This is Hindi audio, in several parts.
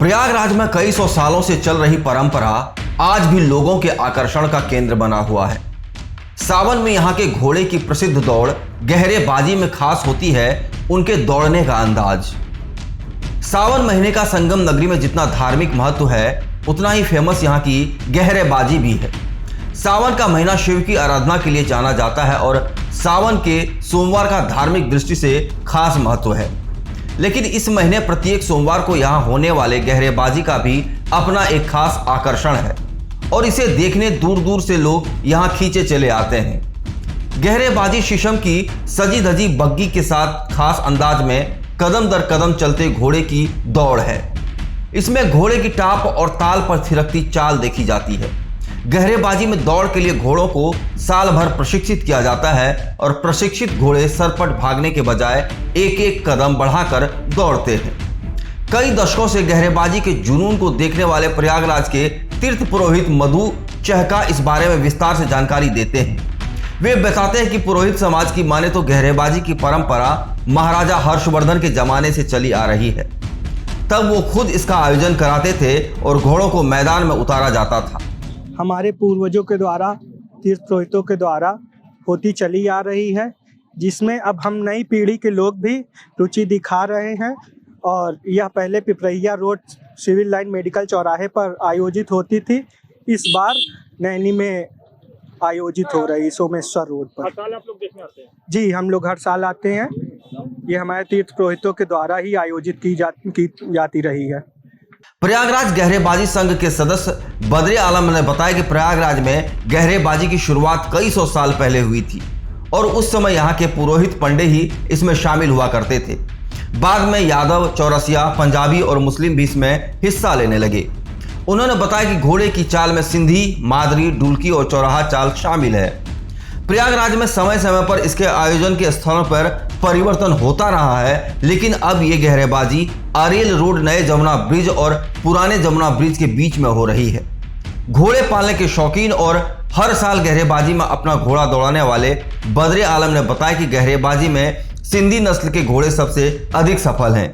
प्रयागराज में कई सौ सालों से चल रही परंपरा आज भी लोगों के आकर्षण का केंद्र बना हुआ है। सावन में यहाँ के घोड़े की प्रसिद्ध दौड़ गहरे बाजी में खास होती है उनके दौड़ने का अंदाज। सावन महीने का संगम नगरी में जितना धार्मिक महत्व है उतना ही फेमस यहाँ की गहरे बाजी भी है। सावन का महीना शिव की आराधना के लिए जाना जाता है और सावन के सोमवार का धार्मिक दृष्टि से खास महत्व है। लेकिन इस महीने प्रत्येक सोमवार को यहाँ होने वाले गहरेबाजी का भी अपना एक खास आकर्षण है और इसे देखने दूर दूर से लोग यहाँ खींचे चले आते हैं। गहरेबाजी शीशम की सजी धजी बग्गी के साथ खास अंदाज में कदम दर कदम चलते घोड़े की दौड़ है। इसमें घोड़े की टाप और ताल पर थिरकती चाल देखी जाती है। गहरेबाजी में दौड़ के लिए घोड़ों को साल भर प्रशिक्षित किया जाता है और प्रशिक्षित घोड़े सरपट भागने के बजाय एक एक कदम बढ़ाकर दौड़ते हैं। कई दशकों से गहरेबाजी के जुनून को देखने वाले प्रयागराज के तीर्थ पुरोहित मधु चहका इस बारे में विस्तार से जानकारी देते हैं। वे बताते हैं कि पुरोहित समाज की माने तो गहरेबाजी की परंपरा महाराजा हर्षवर्धन के जमाने से चली आ रही है। तब वो खुद इसका आयोजन कराते थे और घोड़ों को मैदान में उतारा जाता था। हमारे पूर्वजों के द्वारा तीर्थ पुरोहितों के द्वारा होती चली आ रही है, जिसमें अब हम नई पीढ़ी के लोग भी रुचि दिखा रहे हैं। और यह पहले पिपरैया रोड सिविल लाइन मेडिकल चौराहे पर आयोजित होती थी, इस बार नैनी में आयोजित हो रही सोमेश्वर रोड पर। हर साल आप लोग देखने आते हैं? जी, हम लोग हर साल आते हैं। ये हमारे तीर्थ पुरोहितों के द्वारा ही आयोजित की जाती रही है। प्रयागराज गहरेबाजी संघ के सदस्य बद्रे आलम ने बताया कि प्रयागराज में गहरेबाजी की शुरुआत कई सौ साल पहले हुई थी और उस समय यहाँ के पुरोहित पंडे ही इसमें शामिल हुआ करते थे। बाद में यादव, चौरसिया, पंजाबी और मुस्लिम भी इसमें हिस्सा लेने लगे। उन्होंने बताया कि घोड़े की चाल में सिंधी, मादरी, डुलकी और चौराहा चाल शामिल है। प्रयागराज में समय समय पर इसके आयोजन के स्थलों पर परिवर्तन होता रहा है, लेकिन अब ये गहरेबाजी आरेल रोड नए जमुना ब्रिज और पुराने जमुना ब्रिज के बीच में हो रही है। घोड़े पालने के शौकीन और हर साल गहरेबाजी में अपना घोड़ा दौड़ाने वाले बद्रे आलम ने बताया कि गहरेबाजी में सिंधी नस्ल के घोड़े सबसे अधिक सफल हैं,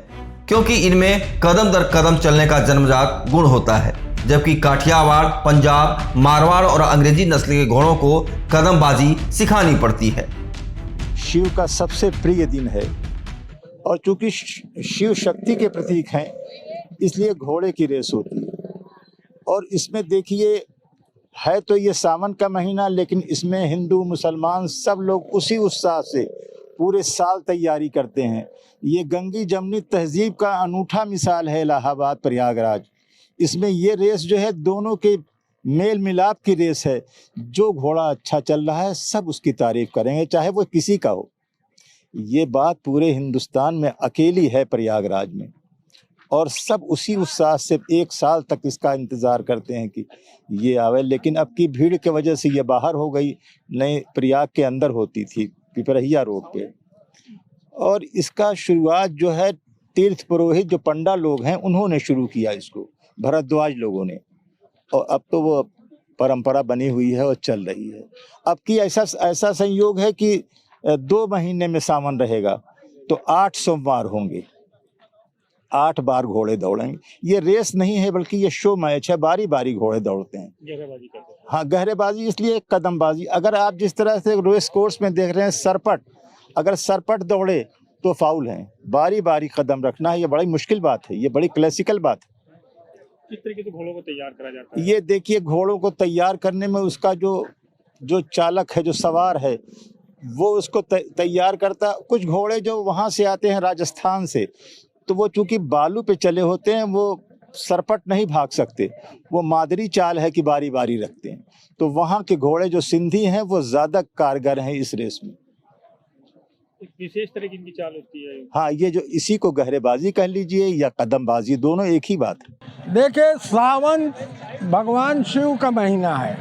क्योंकि इनमें कदम दर कदम चलने का जन्मजात गुण होता है, जबकि काठियावाड़, पंजाब, मारवाड़ और अंग्रेजी नस्ल के घोड़ों को कदमबाजी सिखानी पड़ती है। शिव का सबसे प्रिय दिन है और चूंकि शिव शक्ति के प्रतीक हैं, इसलिए घोड़े की रेस होती है। और इसमें देखिए, है तो ये सावन का महीना, लेकिन इसमें हिंदू मुसलमान सब लोग उसी उत्साह से पूरे साल तैयारी करते हैं। ये गंगी जमनी तहजीब का अनूठा मिसाल है इलाहाबाद प्रयागराज। इसमें ये रेस जो है दोनों के मेल मिलाप की रेस है। जो घोड़ा अच्छा चल रहा है सब उसकी तारीफ करेंगे, चाहे वो किसी का हो। ये बात पूरे हिंदुस्तान में अकेली है प्रयागराज में, और सब उसी उत्साह से एक साल तक इसका इंतज़ार करते हैं कि ये आवे। लेकिन अब की भीड़ के वजह से ये बाहर हो गई, नए प्रयाग के अंदर होती थी पिपरहिया रोड पे। और इसका शुरुआत जो है तीर्थ पुरोहित जो पंडा लोग हैं उन्होंने शुरू किया इसको, भरद्वाज लोगों ने, और अब तो वो परंपरा बनी हुई है और चल रही है। अब की ऐसा संयोग है कि 2 महीने में सावन रहेगा तो 8 सोमवार होंगे, 8 बार घोड़े दौड़ेंगे। ये रेस नहीं है बल्कि ये शो मैच है, बारी बारी घोड़े दौड़ते हैं। गहरेबाजी करते हैं? हाँ, गहरेबाजी इसलिए कदमबाजी। अगर आप जिस तरह से रेस कोर्स में देख रहे हैं सरपट, अगर सरपट दौड़े तो फाउल है। बारी बारी कदम रखना है, ये बड़ी मुश्किल बात है, ये बड़ी क्लासिकल बात है। किस तरीके से घोड़ों को तैयार करा जाता है? ये देखिए, घोड़ों को तैयार करने में उसका जो चालक है, जो सवार है, वो उसको तैयार करता। कुछ घोड़े जो वहाँ से आते हैं राजस्थान से, तो वो चूंकि बालू पे चले होते हैं, वो सरपट नहीं भाग सकते, वो मादरी चाल है कि बारी बारी रखते हैं। तो वहाँ के घोड़े जो सिंधी हैं वो ज़्यादा कारगर हैं इस रेस में। एक विशेष तरह की इनकी चाल होती है। हाँ, ये जो इसी को गहरेबाजी कह लीजिए या कदमबाजी, दोनों एक ही बात है। देखिए, सावन भगवान शिव का महीना है,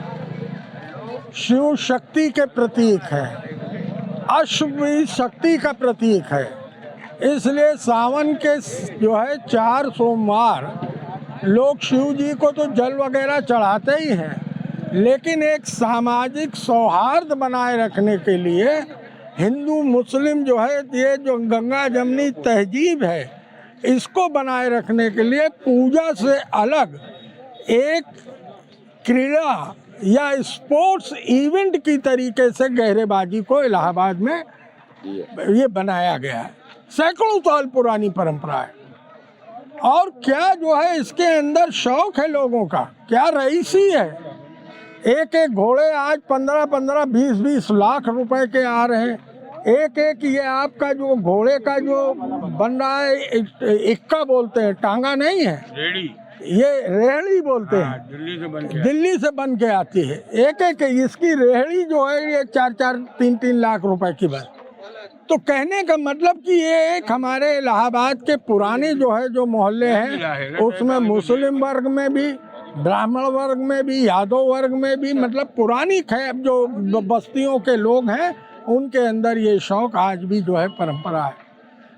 शिव शक्ति के प्रतीक है, अश्व भी शक्ति का प्रतीक है। इसलिए सावन के जो है 4 सोमवार लोग शिव जी को तो जल वगैरह चढ़ाते ही हैं, लेकिन एक सामाजिक सौहार्द बनाए रखने के लिए हिंदू मुस्लिम जो है, ये जो गंगा जमनी तहजीब है, इसको बनाए रखने के लिए पूजा से अलग एक क्रीड़ा या स्पोर्ट्स इवेंट की तरीके से गहरेबाजी को इलाहाबाद में ये बनाया गया है। सैकड़ों साल पुरानी परंपरा है। और क्या जो है इसके अंदर शौक है लोगों का, क्या रईसी है। एक एक घोड़े आज 15-15, 20-20 लाख रुपए के आ रहे हैं। एक एक ये आपका जो घोड़े का जो बन रहा है, इक्का बोलते हैं, टांगा नहीं है, ये रेहड़ी बोलते हैं, दिल्ली से बन के आती है। एक एक इसकी रेहड़ी जो है ये 4-4, 3-3 लाख रुपए की बन। तो कहने का मतलब कि ये एक हमारे इलाहाबाद के पुराने जो है जो मोहल्ले हैं, उसमें मुस्लिम वर्ग में भी, ब्राह्मण वर्ग में भी, यादव वर्ग में भी, मतलब पुरानी जो बस्तियों के लोग हैं उनके अंदर ये शौक आज भी जो है परंपरा है।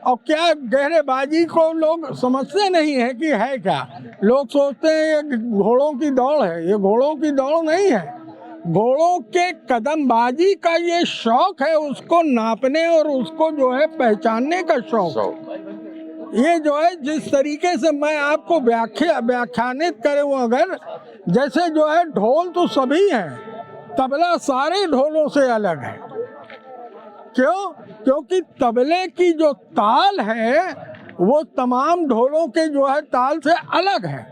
और क्या गहरेबाजी को लोग समझते नहीं है कि है क्या। लोग सोचते हैं ये घोड़ों की दौड़ है, ये घोड़ों की दौड़ नहीं है। घोड़ों के कदमबाजी का ये शौक है, उसको नापने और उसको जो है पहचानने का शौक। ये जो है जिस तरीके से मैं आपको व्याख्यानित करूँ, अगर जैसे जो है ढोल तो सभी हैं, तबला सारे ढोलों से अलग है। क्यों? क्योंकि तबले की जो ताल है वो तमाम ढोलों के जो है ताल से अलग है।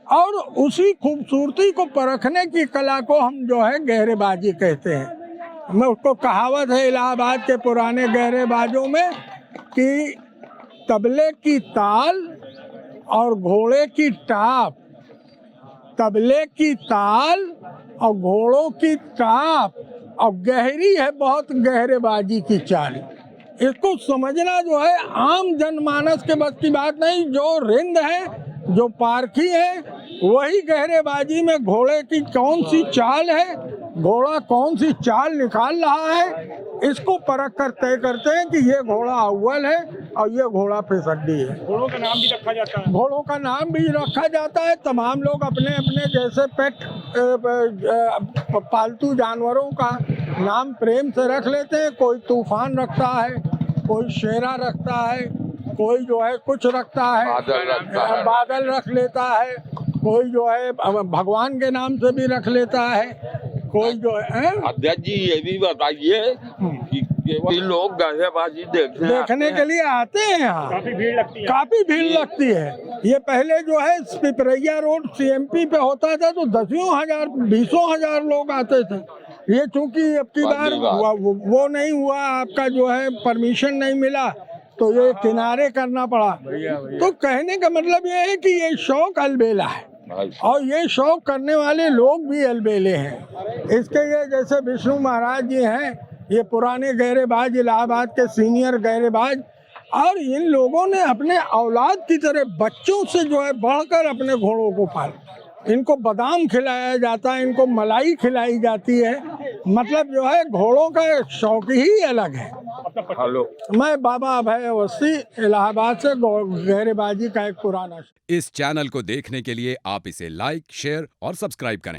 और उसी खूबसूरती को परखने की कला को हम जो है गहरेबाजी कहते हैं। मैं उसको कहावत है इलाहाबाद के पुराने गहरेबाजों में कि तबले की ताल और घोड़े की टाप, तबले की ताल और घोड़ों की टाप, और गहरी है बहुत गहरेबाजी की चाल। इसको समझना जो है आम जनमानस के बस की बात नहीं। जो रिंद है, जो पारखी है, वही गहरेबाजी में घोड़े की कौन सी चाल है, घोड़ा कौन सी चाल निकाल रहा है, इसको परख कर तय करते हैं कि ये घोड़ा अव्वल है और ये घोड़ा फिसड्डी है। घोड़ों का नाम भी रखा जाता है। घोड़ों का नाम भी रखा जाता है। तमाम लोग अपने अपने जैसे पेट पालतू जानवरों का नाम प्रेम से रख लेते हैं। कोई तूफान रखता है, कोई शेरा रखता है, कोई जो है कुछ रखता है, बादल रख लेता है, कोई जो है भगवान के नाम से भी रख लेता है, कोई जो है। अध्यक्ष जी ये भी बताइए कि केवल लोग गहरेबाजी देखने के लिए आते हैं यहाँ। काफी भीड़ लगती है। काफी भीड़ लगती है। ये पहले जो है पिपरैया रोड CMP पे होता था तो 10,000, 20,000 लोग आते थे। ये चूंकि अब की बार वो नहीं हुआ, आपका जो है परमिशन नहीं मिला, तो ये किनारे करना पड़ा। तो कहने का मतलब ये है कि ये शौक अलबेला है और ये शौक करने वाले लोग भी अलबेले हैं। इसके ये जैसे विष्णु महाराज जी हैं, ये पुराने गहरेबाज, इलाहाबाद के सीनियर गहरेबाज, और इन लोगों ने अपने औलाद की तरह बच्चों से जो है बढ़कर अपने घोड़ों को पाला। इनको बादाम खिलाया जाता है, इनको मलाई खिलाई जाती है। मतलब जो है घोड़ों का शौक ही अलग है। हेलो, मैं बाबा अभय अवस्थी, इलाहाबाद से गहरेबाजी का एक पुराना। इस चैनल को देखने के लिए आप इसे लाइक, शेयर और सब्सक्राइब करें।